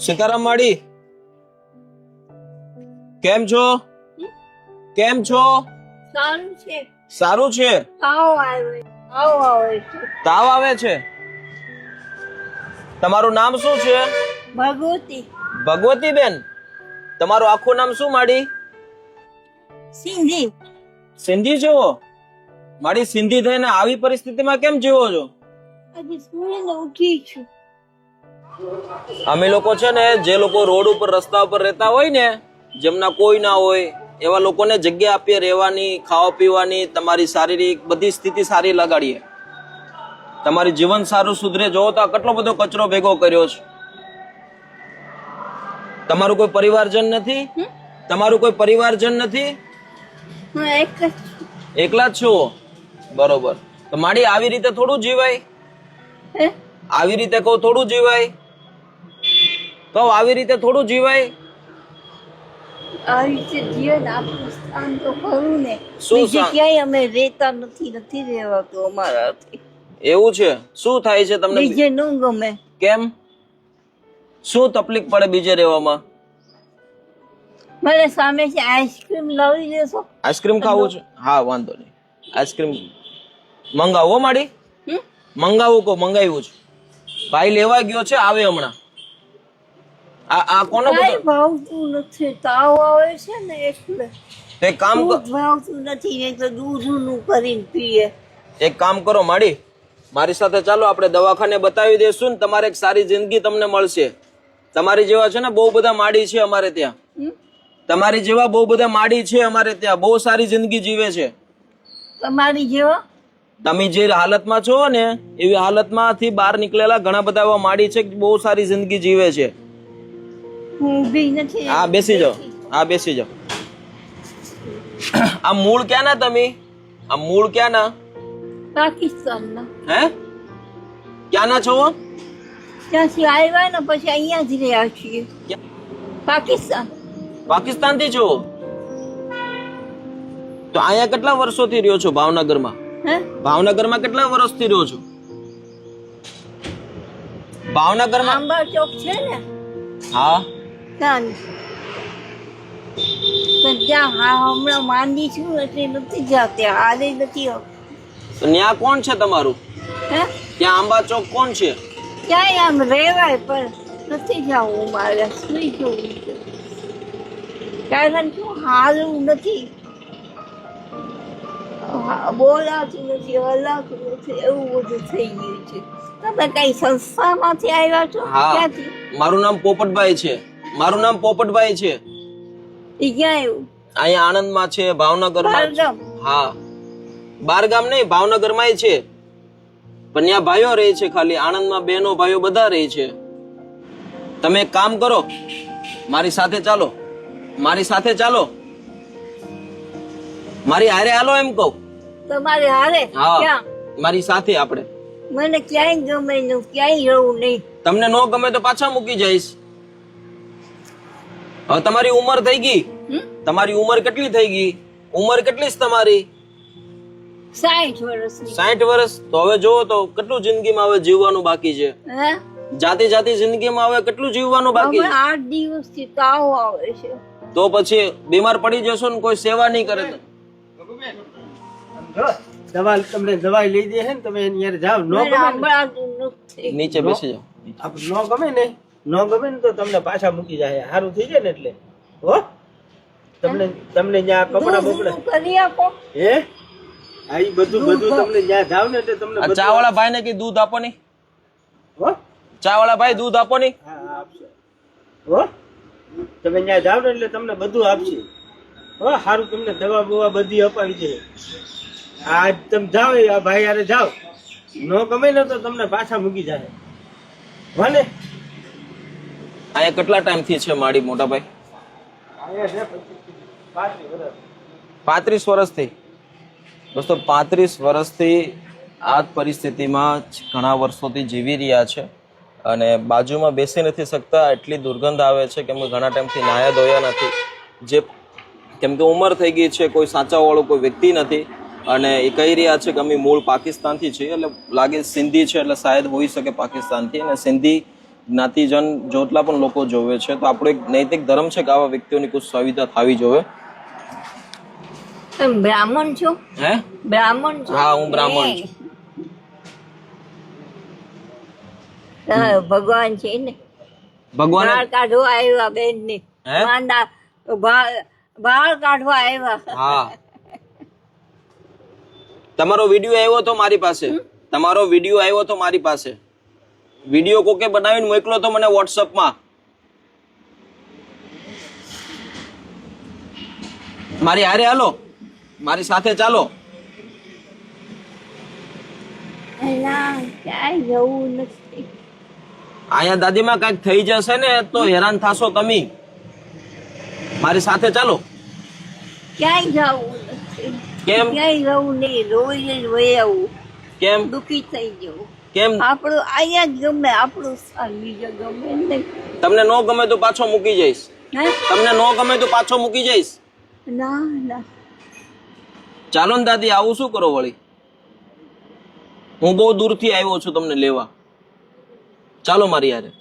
સીતારામ માડી, કેમ છો? કેમ છો? સારું છે. સારું છે. તાવ આવે છે. તમારું નામ શું છે? ભગવતી. ભગવતી બેન, તમારું આખું નામ શું માડી? સિંધી. સિંધી છો માડી? સિંધી થઈને આવી પરિસ્થિતિમાં કેમ જીવો છો? આજે સૂર્યને ઉઠી છું. અમે લોકો છે ને, જે લોકો રોડ ઉપર રસ્તા ઉપર રહેતા હોય ને, જેમના કોઈ ના હોય એવા લોકોને જગ્યા આપીએ રહેવાની, ખાવા પીવાની, તમારી શારીરિક બધી સ્થિતિ સારી લગાડીએ, તમારી જીવન સારું સુધરે. જોવો તો આ કેટલો બધો કચરો ભેગો કર્યો છે. તમારું કોઈ પરિવારજન નથી? તમારું કોઈ પરિવારજન નથી? હું એક જ છું. એકલા જ છો? બરોબર. તો માડી આવી રીતે થોડું જીવાય? હે? આવી રીતે કહું થોડું જીવાય? કહું આવી રીતે થોડું જીવાય? આવી રીતે જીવન આપણું સ્થાન તો ખરું ને. શું બીજે સ્થાન? ક્યાંય અમે રહેતા નથી રહેવાતું અમારાથી. એવું છે? શું થાય છે તમને? બીજે ન ગમે. કેમ? શું તકલીફ પડે બીજે રહેવામાં? મને સામે છે આઈસ્ક્રીમ લાવી દેશો? આઈસ્ક્રીમ ખાવું છે? હા, વાંધો નહીં. આઈસ્ક્રીમ મંગાવો માડી. મંગાવું કો મંગાવ્યું છે. ભાઈ લેવા ગયો છે, આવે હમણાં. આ કોનો કાંઈ ભાવતું નથી. તાવ આવે છે ને એટલે. એક કામ દૂધ ભાવતું નથી ને તો દૂધનું કરીને પીએ. એક કામ કરો માડી, મારી સાથે ચાલો, આપણે દવાખાને બતાવી દઈશું ને તમારે એક સારી જિંદગી તમને મળશે. તમારી જેવા છે ને બહુ બધા માડી છે અમારે ત્યાં. તમારી જેવા બહુ બધા માડી છે અમારે ત્યાં, બહુ સારી જિંદગી જીવે છે. તમારી જેવા? તમે જે હાલતમાં છો ને એવી હાલતમાંથી બહાર નીકળેલા ઘણા બધા એવા માડી છે કે બહુ સારી જિંદગી જીવે છે. હું ઊભી નથી. હા, બેસી જાઓ. હા, બેસી જાઓ. આ મૂળ ક્યાં ના તમે? આ મૂળ ક્યાં ના? પાકિસ્તાનના. હે? ક્યાં ના છો? ત્યાંથી આવ્યા ને પછી અહીંયા જ રહ્યા છીએ. પાકિસ્તાન. પાકિસ્તાન થી છો? તો અહીંયા કેટલા વર્ષોથી રહ્યો છો ભાવનગરમાં? હે? ભાવનગરમાં કેટલા વર્ષથી રહ્યો છો? ભાવનગરમાં? આંબા ચોક છે ને હા. ત્યાં. પણ ત્યાં હમણાં માંદી છું એટલે નથી જાતી. હાલે નથી આવતી. તો ત્યાં કોણ છે તમારું? હે? ત્યાં આંબા ચોક કોણ છે? ક્યાંય આમ રહેવાય પણ નથી જવું મારે. સુઈ જવું છે. કારણ કે હાલવું નથી, બોલાતું નથી, હલાતું નથી, એવું બધું થઈ ગયું છે. તમે કઈ સંસ્થામાંથી આવ્યા છો? હા, ક્યાંથી? મારું નામ પોપટભાઈ છે. મારું નામ પોપટભાઈ છે. એ ક્યાં આવ્યું? અહીંયા આણંદમાં છે, ભાવનગરમાં. બારગામ? હા, બારગામ નહીં, ભાવનગરમાં છે. પણ ત્યાં ભાઈઓ રહે છે ખાલી. આણંદમાં બહેનો ભાઈઓ બધા રહે છે. તમે એક કામ કરો, મારી સાથે ચાલો. મારી સાથે ચાલો. મારી હારે હાલો એમ કહું. તમારે હારે? હા, ક્યાં? મારી સાથે આપણે. મને ક્યાંય ગમે નહીં, ક્યાંય રહું નહીં. તમને ન ગમે તો પાછા મૂકી જઈશ. હવે તમારી ઉંમર થઈ ગઈ. તમારી ઉંમર કેટલી થઈ ગઈ? ઉંમર કેટલી છે તમારી? 60 વર્ષની. 60 વર્ષ. તો હવે જોવો તો કેટલું જિંદગીમાં હવે જીવવાનું બાકી છે. હે? જાતિ જિંદગીમાં હવે કેટલું જીવવાનું બાકી છે. હમણાં 8 દિવસથી તાવ આવે છે. તો પછી બીમાર પડી જશો ને કોઈ સેવા નહીં કરે તો. દવા તમને દવાઈ લઈ દે છે ને, તમે એની યાર જાવ. મને સંભળાતું નથી. નીચે બેસી જાઓ. નો ગમે ને, નો ગમે ને તો તમને પાછા મૂકી જાય. સારું થઈ જાય ને એટલે હો. તમને ત્યાં કપડા બપડા દૂધનું કરી આપો. હે? આ ઈ બધું તમને ત્યાં જાવ ને એટલે તમને આ ચા વાળા ભાઈ ને કઈ દૂધ આપો નહીં. હો. ચા વાળા ભાઈ દૂધ આપો નહીં. હા, આપશે હો. તમે ત્યાં જાવ ને એટલે તમને બધું આપશે હો. સારું, તમને દવા બવા બધી અપાવી છે. આજ તમે જાઓ, આ ભાઈ યારે જાઓ. નો ગમે ને તો તમને પાછા મૂકી જાય હો ને. અહીંયા કેટલા ટાઈમ થી છે માડી મોટા ભાઈ? 35 વર્ષથી. દોસ્તો 35 વર્ષથી આ જ પરિસ્થિતિમાં ઘણા વર્ષોથી જીવી રહ્યા છે અને બાજુમાં બેસી નથી શકતા. એટલી દુર્ગંધ આવે છે કે અમે ઘણા ટાઈમથી નાયા ધોયા નથી. જે કેમ કે ઉંમર થઈ ગઈ છે, કોઈ સાચા વાળો કોઈ વ્યક્તિ નથી અને એ કહી રહ્યા છે કે અમે મૂળ પાકિસ્તાનથી છીએ, એટલે લાગે સિંધી છે એટલે શાયદ હોઈ શકે પાકિસ્તાનથી. અને સિંધી જ્ઞાતિજન જેટલા પણ લોકો જોવે છે તો આપણો એક નૈતિક ધર્મ છે કે આવા વ્યક્તિઓની કોઈ સુવિધા થવી જોઈએ. તમે બ્રાહ્મણ છો? હે? બ્રાહ્મણ છો? હા, હું બ્રાહ્મણ છું. ભગવાન છે ને, ભગવાન બાળ કાઢવા આવ્યા બેન ને, હે? માંડા બાળ કાઢવા આવ્યા. હા, તમારો વિડીયો આવ્યો તો મારી પાસે, તમારો વિડીયો આવ્યો તો મારી પાસે. વિડીયો કોકે બનાવીને મોકલો તો મને વોટ્સઅપમાં. મારી હારે હાલો, મારી સાથે ચાલો. એલા ક્યાંય જવું નથી. અહીંયા દાદીમાં કઈક થઈ જશે ને તો હેરાન થાશો તમે. મારી સાથે ચાલો. ક્યાંય જવું નથી. કેમ? ક્યાંય જવું નહીં, રોઈ જ વહી આવું. કેમ? દુઃખી થઈ જવું. કેમ? આપણું અહીંયા જ ગમે, આપણું સ્થાન બીજું ગમે નહીં. તમને નો ગમે તો પાછો મૂકી જઈશ. હે? તમને નો ગમે તો પાછો મૂકી જઈશ. ના ના, ચાલો ને દાદી, આવું શું કરો વળી? હું બહુ દૂરથી આવ્યો છું તમને લેવા. ચાલો મારી યારે,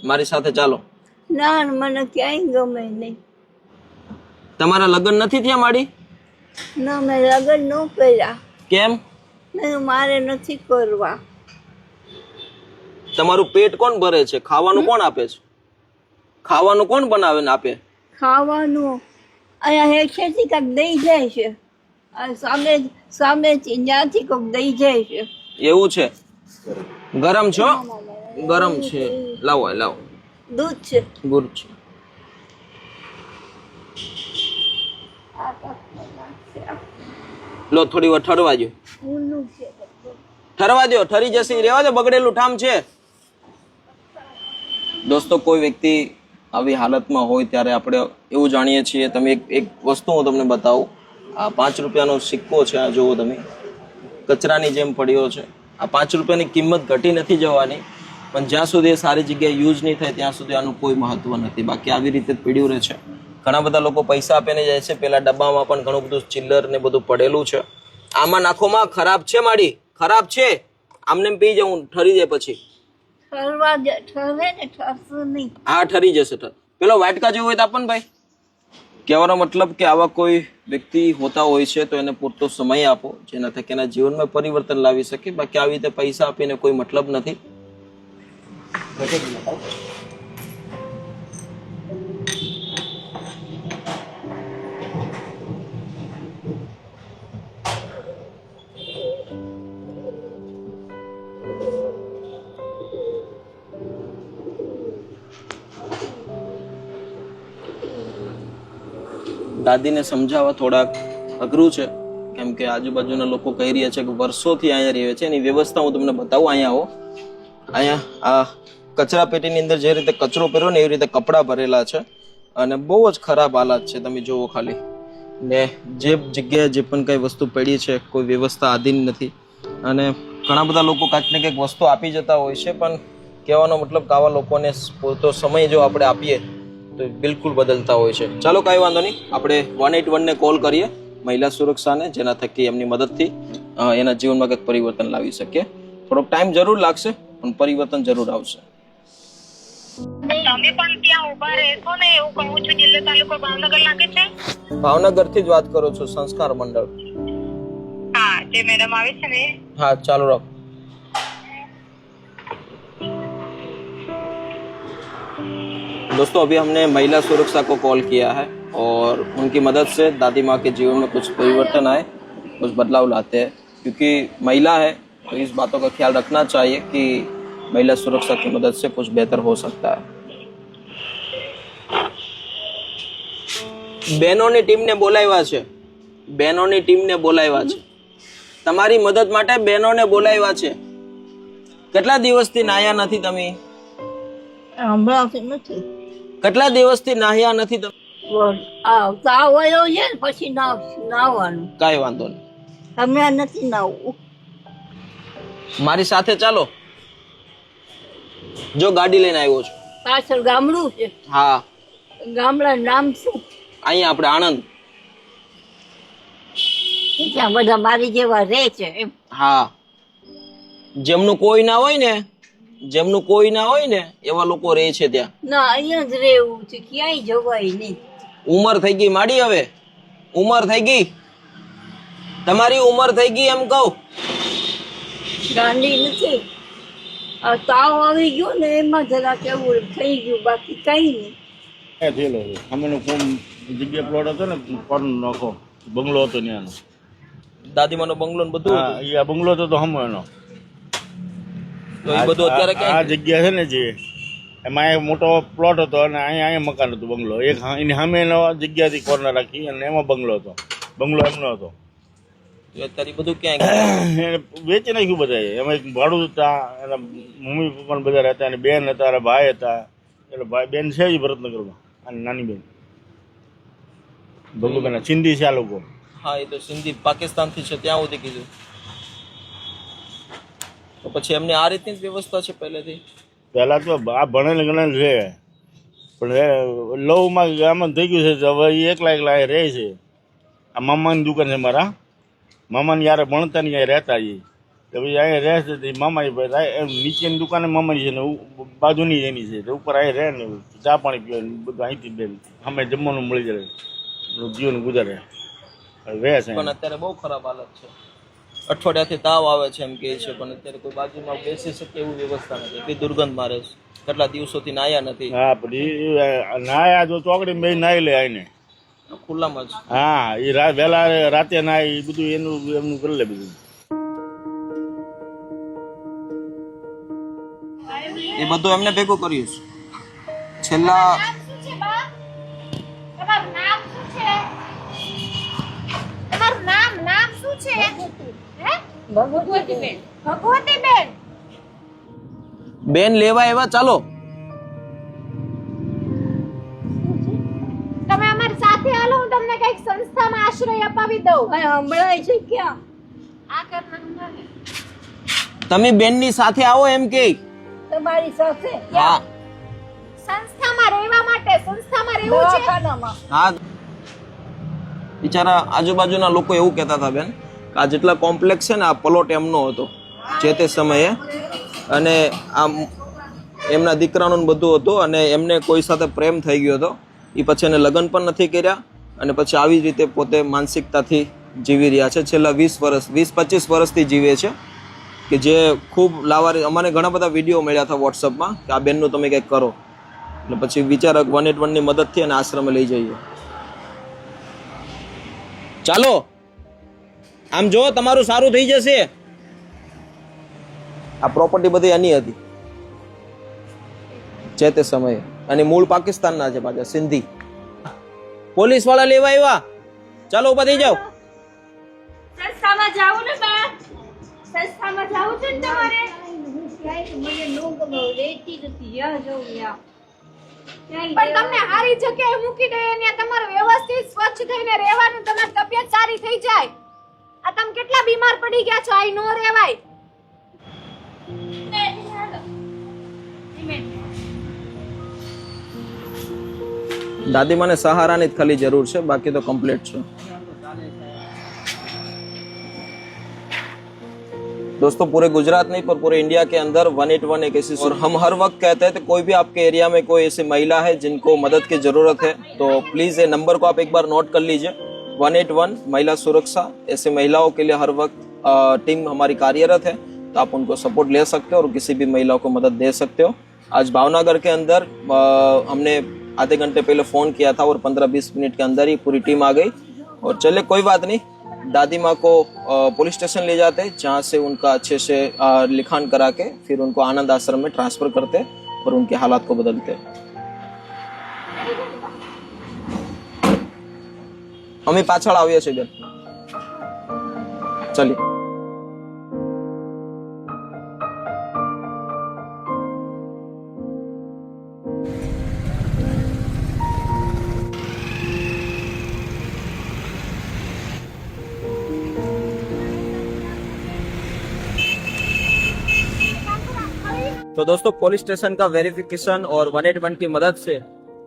મારી સાથે ચાલો. ના મને ક્યાંય ગમે નહીં. તમારા લગ્ન નથી થયા માડી? ના, મેં લગ્ન ન કર્યા. કેમ? મારે નથી કરવા. તમારું પેટ કોણ ભરે છે? ખાવાનું કોણ આપે છે? ખાવાનું કોણ બનાવે ને આપે? ખાવાનું અહીંયા હેઠેથી કંઈક દઈ જાય છે, આ સામેથી ત્યાંથી કંઈક દઈ જાય છે. એવું છે? ગરમ છો? ગરમ છે, લાવો લાવો. દૂધ છે. ગુડ છે. લો, થોડી વાર ઠરવા દો. ઊનું છે. ઠરવા દો, ઠરી જશે. રેવા દો, બગડેલું ઠામ છે. દોસ્તો, કોઈ વ્યક્તિ આવી હાલતમાં હોય ત્યારે આપણે એવું જાણીએ છીએ. તમે એક વસ્તુ હું તમને બતાવું. આ 5 રૂપિયાનો સિક્કો છે, આ જુઓ તમે, કચરાની જેમ પડ્યો છે. આ 5 રૂપિયાની કિંમત ઘટી નથી જવાની, પણ જ્યાં સુધી એ સારી જગ્યાએ યુઝ નહીં થાય ત્યાં સુધી આનું કોઈ મહત્વ નથી. બાકી આવી રીતે જ પડ્યું રહે છે. ઘણા બધા લોકો પૈસા આપીને જાય છે. પેલા ડબ્બામાં પણ ઘણું બધું ચિલ્લર ને બધું પડેલું છે. આમાં નાખોમાં. ખરાબ છે માડી, ખરાબ છે. આમને પી જવું, ઠરી જાય પછી. ઠરવા દે, ઠરે ને ઠરશું નહીં. હા, ઠરી જશે. પેલો વાટકા જેવો હોય તો આપણ ભાઈ. કહેવાનો મતલબ કે આવા કોઈ વ્યક્તિ હોતા હોય છે તો એને પૂરતો સમય આપો જેના થકી એના જીવનમાં પરિવર્તન લાવી શકે. બાકી આવી રીતે પૈસા આપીને કોઈ મતલબ નથી. દાદીને સમજાવવા થોડાક અઘરું છે, કેમ કે આજુબાજુના લોકો કહી રહ્યા છે કે વર્ષોથી અહીંયા રહે છે. એની વ્યવસ્થા હું તમને બતાવું. અહીંયા આવો. અહીંયા આ કચરા પેટીની અંદર જે રીતે કચરો પહેર્યો ને એવી રીતે કપડાં ભરેલા છે અને બહુ જ ખરાબ હાલત છે. તમે જુઓ ખાલી. ને જે જગ્યાએ જે પણ કઈ વસ્તુ પડી છે કોઈ વ્યવસ્થા આધીન નથી. અને ઘણા બધા લોકો કાંઈક ને કંઈક વસ્તુ આપી જતા હોય છે, પણ કહેવાનો મતલબ કે આવા લોકોને પૂરતો સમય જો આપણે આપીએ તો બિલકુલ બદલતા હોય છે. ચાલો, કાંઈ વાંધો નહીં, આપણે 181 ને કોલ કરીએ, મહિલા સુરક્ષાને, જેના થકી એમની મદદથી એના જીવનમાં કંઈક પરિવર્તન લાવી શકીએ. થોડોક ટાઈમ જરૂર લાગશે પણ પરિવર્તન જરૂર આવશે. તમે પણ ત્યાં ઉભા રહેશો ને એવું કહું છું. જિલ્લા તાલુકો ભાવનગર લાગે છે? ભાવનગરથી જ વાત કરું છું, સંસ્કાર મંડળ. હા, જે મેડમ આવે છે ને. हाँ, चालू रखो. दोस्तों, अभी हमने महिला सुरक्षा को कॉल किया है और उनकी मदद से दादी माँ के जीवन में कुछ परिवर्तन आए, कुछ बदलाव लाते हैं. क्योंकि महिला है तो इस बातों का ख्याल रखना चाहिए कि महिला सुरक्षा की मदद से कुछ बेहतर हो सकता है. બહેનોની ટીમને બોલાવ્યા છે, બહેનોની ટીમને બોલાવ્યા છે. તમારી મદદ માટે બહેનોને બોલાવ્યા છે. કેટલા દિવસથી નાહ્યા નથી તમે? હમણાંથી નથી. કેટલા દિવસથી નાહ્યા નથી તમે? તાવ આવ્યો છે ને પછી નાવાનું. કાંઈ વાંધો નહીં, હમણાં નથી નાવું. મારી સાથે ચાલો. જો ગાડી લઈને આવ્યો છું. પાછળ ગામડું છે. હા, ગામડાનું નામ શું? અહીંયા આપણે આણંદ. ત્યાં બધા મારી જેવા રહે છે એમ. હા, જેમનું કોઈ ના હોય ને, જેમનું કોઈ ના હોય ને એવા લોકો રહે છે ત્યાં. ના અહીંયા જ રહેવું છે, ક્યાંય જવાય નહીં. ઉંમર થઈ ગઈ માડી, હવે ઉંમર થઈ ગઈ, તમારી ઉંમર થઈ ગઈ એમ કહું. ગાંડી નથી. આ તાવ આવી ગયો ને એમાં જરા કેવું થઈ ગયું, બાકી કઈ નહીં. થયેલો છે સામેનો કોમ જગ્યા પ્લોટ હતો ને કોર્નર નાખો બંગલો હતો ત્યાંનો. દાદીમાનો બંગલો ને બધું હા, હતું. એ આ બંગલો હતો તો હમો એનો. તો એ બધું અત્યારે આ ક્યાં જગ્યા છે ને જે એમાં એક મોટો પ્લોટ હતો અને અહીંયા મકાન હતું બંગલો. એક એની સામે એનો જગ્યાથી કોર્નર રાખી અને એમાં બંગલો હતો. બંગલો એમનો હતો. અત્યારે બધું ક્યાં ગયું? એને વેચી નાખ્યું બધા. એમાં એક ભાડું હતા, એના મમ્મી પપ્પા બધા રહેતા, અને બેન હતા, એના ભાઈ હતા. એટલે ભાઈ બેન છે જ ભરતનગરમાં, અને નાની બેન ભગુબેન સિંધી છે આ લોકો. હા, એ તો સિંધી પાકિસ્તાન થી છે ત્યાં સુધી કીધું. તો પછી એમને આ રીતની જ વ્યવસ્થા છે પહેલેથી. પહેલા તો આ ભણેલ ગણેલ છે, પણ લવમાં આમાં થઈ ગયું છે તો હવે એ એકલા એકલા અહીં રહે છે. આ મામાની દુકાન છે મારા મામાની યારે ભણતા ને અહીંયા રહેતા એ તો પછી અહીંયા રહે છે. મામાની નીચેની દુકાને મામાની છે ને બાજુની એની છે તો ઉપર અહીં રહે ને ચા પાણી પીવે ને બધું અહીંથી બેન અમે જમવાનું મળી જાય, જીવન ગુજારે રહે છે. પણ અત્યારે બહુ ખરાબ હાલત છે. અઠવાડિયાથી તાવ આવે છે એમ કહે છે, પણ અત્યારે કોઈ બાજુમાં બેસી શકે એવી વ્યવસ્થા નથી. એટલી દુર્ગંધ મારે છે. કેટલા દિવસોથી નાયા નથી. હા, પછી નાયા જો ચોકડી બે નાઈ લે આવીને ખુલ્લામાં જ. હા, એ વહેલા રાતે નાય એ બધું એમનું કરી લે બધું. એ બધું એમને ભેગું કર્યું છે. છેલ્લા તમારું નામ શું છે? હે? ભગવતીબેન. ભગવતીબેન. બેન લેવા એવા ચાલો. તમે અમારી સાથે હાલો, હું તમને કઈક સંસ્થામાં આશ્રય અપાવી દઉં. કઈ હમણાં છે ક્યાં? આ કરના તમે બેનની સાથે આવો એમ કે. તમારી સાથે હા સંસ્થામાં રહેવા માટે, સંસ્થામાં રહેવું છે. દવાખાનામાં. હા, બિચારા આજુબાજુના લોકો એવું કહેતા હતા બેન કે આ જેટલા કોમ્પ્લેક્સ છે ને આ પ્લોટ એમનો હતો જે તે સમયે, અને આમ એમના દીકરાનું બધું હતું, અને એમને કોઈ સાથે પ્રેમ થઈ ગયો હતો. એ પછી એને લગ્ન પણ નથી કર્યા, અને પછી આવી જ રીતે પોતે માનસિકતાથી જીવી રહ્યા છે. છેલ્લા 20-25 વર્ષથી જીવે છે, કે જે ખૂબ લાવારી. અમારે ઘણા બધા વિડીયો મળ્યા હતા વોટ્સઅપમાં કે આ બેનનું તમે કંઈક કરો, એટલે પછી વિચારક 181ની મદદથી અને આશ્રમે લઈ જઈએ. ચાલો આમ જો તમારું સારું થઈ જશે. આ પ્રોપર્ટી બધી એની હતી જે તે સમયે, અને મૂળ પાકિસ્તાનના છે પાછા, સિંધી. પોલીસ વાળા લેવા આવ્યા. ચાલો ઉભા થઈ જાઓ. સંસ્થામાં જાવું ને બા, સંસ્થામાં જાવું છે ને તમારે. મને નો ગમે, રહેતી નથી. જ્યાં જવું ત્યાં. પણ તમને સારી જગ્યાએ મૂકી દે, ત્યાં તમારું વ્યવસ્થિત સ્વચ્છ થઈને રહેવાનું, તમારી તબિયત સારી થઈ જાય. આ તમે કેટલા બીમાર પડી ગયા છો, આઈ નો રહેવાય. દાદીમાને સહારાની જ ખાલી જરૂર છે, બાકી તો કમ્પ્લીટ છે. दोस्तों पूरे गुजरात नहीं पर पूरे इंडिया के अंदर 181 एक ऐसी, और हम हर वक्त कहते हैं तो कोई भी आपके एरिया में कोई ऐसी महिला है जिनको मदद की जरूरत है तो प्लीज ये नंबर को आप एक बार नोट कर लीजिए. 181 महिला सुरक्षा. ऐसे महिलाओं के लिए हर वक्त टीम हमारी कार्यरत है, तो आप उनको सपोर्ट ले सकते हो और किसी भी महिलाओं को मदद दे सकते हो. आज भावनगर के अंदर हमने आधे घंटे पहले फोन किया था और 15-20 मिनट के अंदर ही पूरी टीम आ गई. और चले कोई बात नहीं, दादी माँ को पुलिस स्टेशन ले जाते, जहाँ से उनका अच्छे से लिखान करा के फिर उनको आनंद आश्रम में ट्रांसफर करते और उनके हालात को बदलते. અમે પાછળ આવીએ છીએ બેન. ચલી. तो दोस्तों पुलिस स्टेशन का वेरिफिकेशन और 181 की मदद से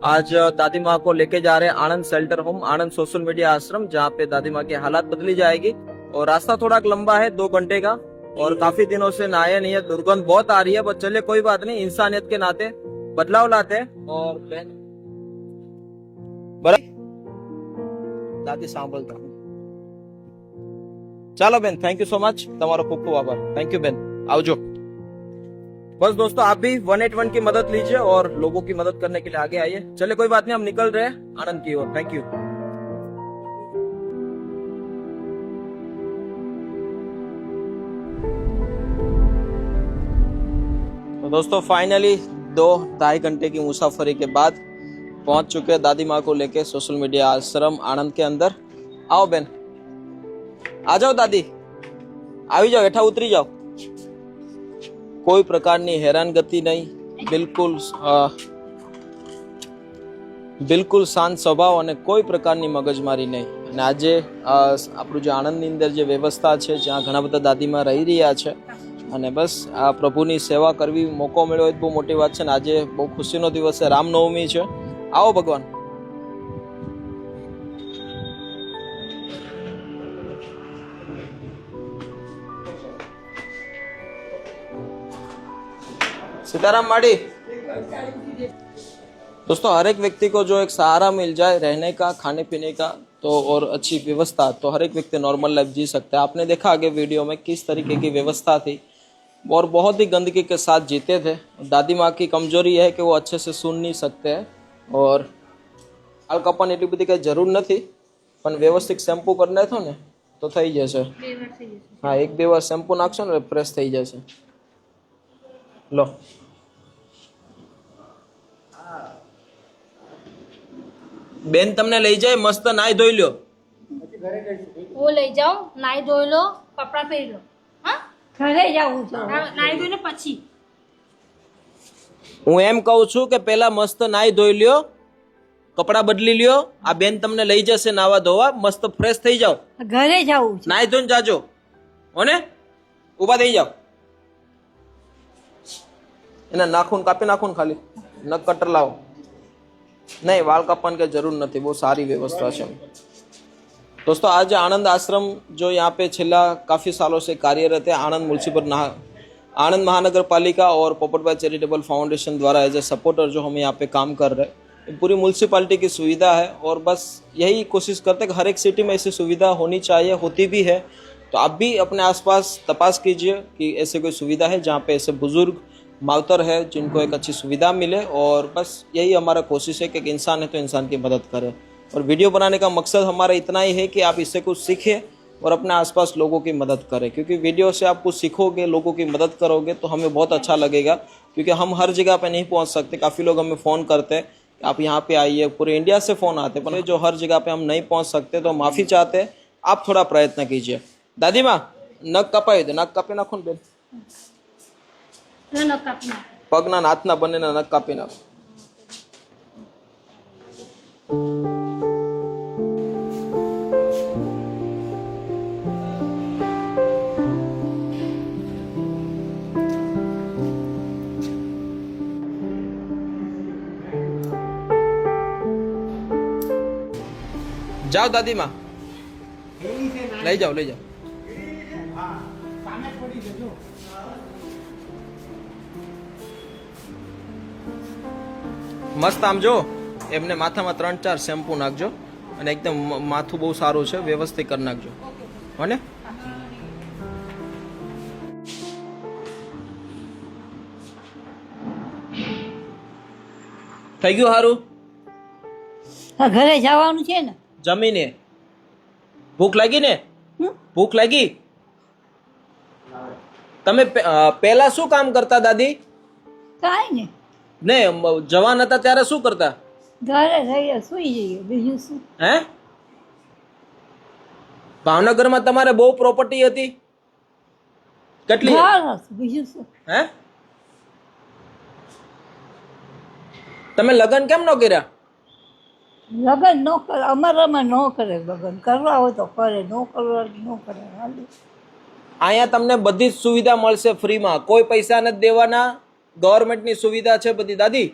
आज दादी माँ को लेके जा रहे हैं आनंद शेल्टर होम, आनंद सोशल मीडिया आश्रम, जहाँ पे दादी माँ की हालात बदली जाएगी। और रास्ता थोड़ा लंबा है, 2 घंटे का, और काफी दिनों से नहाया नहीं है, दुर्गंध बहुत आ रही है। बस चलिए कोई बात नहीं, इंसानियत के नाते बदलाव लाते हैं। और बहन દાદી સાંભળતા હું. ચાલો બેન, થેન્ક યુ સો મચ, તમારો ખૂબ ખૂબ આભાર, થેન્ક यू બેન, આવજો। बस दोस्तों, आप भी 181 की मदद लीजिए और लोगों की मदद करने के लिए आगे आइए। चलिए कोई बात नहीं, हम निकल रहे हैं आनंद की ओर। Thank you. तो दोस्तों फाइनली 2-2.5 घंटे की मुसाफरी के बाद पहुंच चुके हैं दादी माँ को लेके सोशल मीडिया आश्रम आनंद के अंदर। आओ बेन, आ जाओ दादी, આવી જાઓ, હેઠા ઉતરી જાઓ। કોઈ પ્રકારની હેરાનગતિ નહીં, બિલકુલ શાંત સ્વભાવ અને કોઈ પ્રકારની મગજમારી નહીં। અને આજે આપણું જે આણંદની અંદર જે વ્યવસ્થા છે, જ્યાં ઘણા બધા દાદીમાં રહી રહ્યા છે, અને બસ આ પ્રભુની સેવા કરવી મોકો મળ્યો એ બહુ મોટી વાત છે। ને આજે બહુ ખુશીનો દિવસ છે, રામનવમી છે। आओ भगवान। सीताराम माड़ी। दोस्तों हर एक व्यक्ति को जो एक सहारा मिल जाए रहने का, खाने पीने का, तो और अच्छी व्यवस्था, तो हर एक व्यक्ति नॉर्मल लाइफ जी सकता है। आपने देखा आगे वीडियो में किस तरीके की व्यवस्था थी और बहुत ही गंदगी के साथ जीते थे। दादी माँ की कमजोरी है कि वो अच्छे से सुन नहीं सकते हैं और વાળ કાપવાની એટલી બધી કઈ જરૂર નથી, પણ વ્યવસ્થિત શેમ્પુ કરી નાખો ને તો થઈ જશે। હા, 1-2 વાર શેમ્પુ નાખશો ને ફ્રેશ થઈ જશે। લો, બેન તમને લઈ જાય, મસ્ત નાઈ ધોઈ લ્યો। वो ले जाओ, नाई धोई लो, कपड़ा पहन लो। हाँ, ઘરે જવું છે। नाई धोई પછી હું એમ કહું છું કે પહેલા મસ્ત નાઈ ધોઈ લ્યો, કપડા બદલી લ્યો। આ બેન તમને લઈ જશે નાવા ધોવા, મસ્ત ફ્રેશ થઈ જાઓ। ઘરે જવું છે। નાઈ ધોઈને જાજો, હોને? ઊભા થઈ જાઓ। એના નાખૂન કાપી નાખો ને, ખાલી નખ કટર લાવો। नहीं, वाल कापन की जरूर नहीं, बहुत सारी व्यवस्था है। दोस्तों आज आनंद आश्रम जो यहाँ पे छेल्ला काफ़ी सालों से कार्यरत है, आनंद महानगर पालिका और पोपटभाई चैरिटेबल फाउंडेशन द्वारा एज ए सपोर्टर जो हम यहाँ पे काम कर रहे हैं। पूरी म्यूनसिपालिटी की सुविधा है और बस यही कोशिश करते हैं कि हर एक सिटी में ऐसी सुविधा होनी चाहिए, होती भी है। तो आप भी अपने आसपास तपास कीजिए कि ऐसे कोई सुविधा है जहाँ पे ऐसे बुजुर्ग मावतर है जिनको एक अच्छी सुविधा मिले। और बस यही हमारा कोशिश है कि एक इंसान है तो इंसान की मदद करे। और वीडियो बनाने का मकसद हमारा इतना ही है कि आप इससे कुछ सीखें और अपने आसपास लोगों की मदद करें, क्योंकि वीडियो से आप कुछ सीखोगे, लोगों की मदद करोगे तो हमें बहुत अच्छा लगेगा। क्योंकि हम हर जगह पे नहीं पहुंच सकते, काफ़ी लोग हमें फ़ोन करते हैं आप यहाँ पे आइए, पूरे इंडिया से फ़ोन आते हैं, पर जो हर जगह पे हम नहीं पहुँच सकते तो माफ़ी चाहते हैं, आप थोड़ा प्रयत्न कीजिए। दादी माँ नख कपाई दे, नख कापी नाखो बेन, पगना हाथना बनेना नख कापी नाखो। जाओ दादी माँ, ले जाओ ले जाओ। मस्त आम जो एमने माथाમાં 3-4 શેમ્પુ નાખજો અને એકદમ માથું બહુ સારું છે, વ્યવસ્થિત કરી નાખજો, હોને? થઈ ગયું હારું? ઘરે જવાનું છે ને। જમીને ભૂખ લાગી ને? ભૂખ લાગી? તમે પહેલા શું કામ કરતા દાદી? કાંઈ નહીં, ને જવાન હતા ત્યારે શું કરતા? ઘરે રહીએ, સુઈ જઈએ, બીજું શું। હે, ભાવનગરમાં તમારે બહુ પ્રોપર્ટી હતી? કેટલી? ઘર હતું, બીજું શું। હે, તમે લગ્ન કેમ ન કર્યા? લગ્ન ન કરે, અમારામાં ન કરે લગ્ન, કરવા હોય તો કરે, ન કરવા ન કરે, હાલે। અહીંયા તમને બધી જ સુવિધા મળશે ફ્રીમાં, કોઈ પૈસા નથી દેવાના, ગવર્મેન્ટની સુવિધા છે બધી દાદી।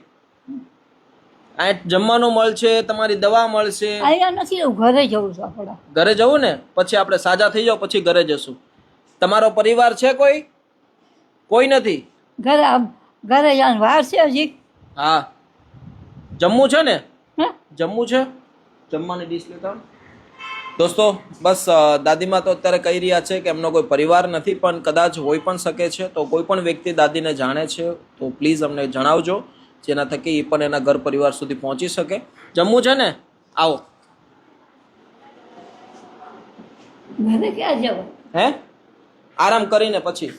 આ જમવાનું મળશે, તમારી દવા મળશે. અહીંયા નથી એવું, ઘરે જવું છે આપણે. ઘરે જવું ને, પછી આપણે સાજા થઈ જાવ પછી ઘરે જશું. તમારો પરિવાર છે કોઈ? કોઈ નથી. ઘરે જવાનું વાર છે હજી. હા, જમવું છે ને? હે? જમવું છે, જમવાની ડીશ લેતા આવો. દોસ્તો બસ દાદીમા તો અત્યારે કહી રહ્યા છે કે એમનો કોઈ પરિવાર નથી, પણ કદાચ હોઈ પણ શકે છે. તો કોઈ પણ વ્યક્તિ દાદીને જાણે છે તો પ્લીઝ અમને જણાવજો, જેના થકી એ પણ એના ઘર પરિવાર સુધી પહોંચી શકે. જમવું છે ને? આવો. ઘરે ક્યાં જવું? હે, આરામ કરીને પછી.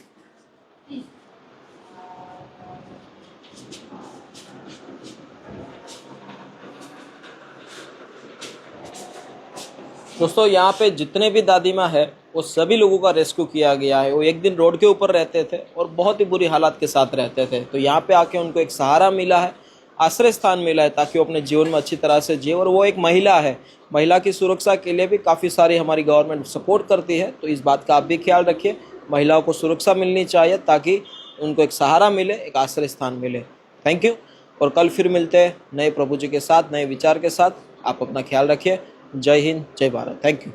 दोस्तों यहाँ पे जितने भी दादी माँ है वो सभी लोगों का रेस्क्यू किया गया है। वो एक दिन रोड के ऊपर रहते थे और बहुत ही बुरी हालात के साथ रहते थे, तो यहाँ पे आके उनको एक सहारा मिला है, आश्रय स्थान मिला है ताकि वो अपने जीवन में अच्छी तरह से जिए। और वो एक महिला है, महिला की सुरक्षा के लिए भी काफ़ी सारी हमारी गवर्नमेंट सपोर्ट करती है, तो इस बात का आप भी ख्याल रखिए। महिलाओं को सुरक्षा मिलनी चाहिए ताकि उनको एक सहारा मिले, एक आश्रय स्थान मिले। थैंक यू, और कल फिर मिलते हैं नए प्रभु जी के साथ, नए विचार के साथ। आप अपना ख्याल रखिए। जय हिंद, जय भारत। Thank you.